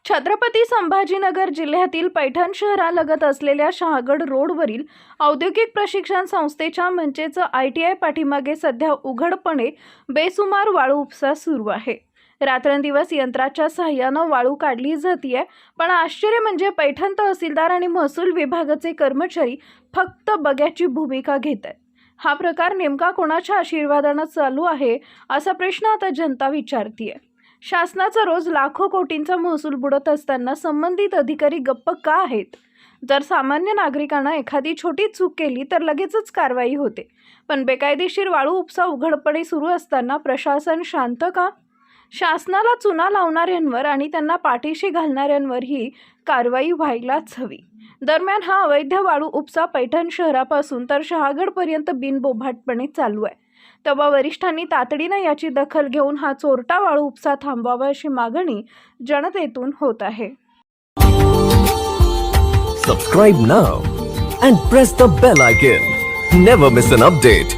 छत्रपती संभाजीनगर जिल्ह्यातील पैठण शहरालगत असलेल्या शहागड रोडवरील औद्योगिक प्रशिक्षण संस्थेच्या म्हणजेच ITI पाठीमागे सध्या उघडपणे बेसुमार वाळू उपसा सुरू आहे। रात्रंदिवस यंत्राच्या सहाय्यानं वाळू काढली जातीये, पण आश्चर्य म्हणजे पैठण तहसीलदार आणि महसूल विभागाचे कर्मचारी फक्त बघ्याची भूमिका घेत आहेत। हा प्रकार नेमका कोणाच्या आशीर्वादाने चालू आहे असा प्रश्न आता जनता विचारतीये। शासनाचा रोज लाखो कोटींचा महसूल बुडत असताना संबंधित अधिकारी गप्प का आहेत? जर सामान्य नागरिकांना एखादी छोटी चूक केली तर लगेचच कारवाई होते, पण बेकायदेशीर वाळू उपसा उघडपणे सुरू असताना प्रशासन शांत का? शासनाला चुना लावणाऱ्यांवर आणि त्यांना पाठीशी घालणाऱ्यांवर ही कारवाई व्हायलाच हवी। दरम्यान हा अवैध वाळू उपसा पैठण शहरापासून तर शहागडपर्यंत बिनबोभाटपणे चालू आहे। तेव्हा वरिष्ठांनी तातडीने याची दखल घेऊन हा चोरटा वाळू उपसा थांबवावा अशी मागणी जनतेतून होत आहे। Subscribe now and press the bell icon. Never miss an update.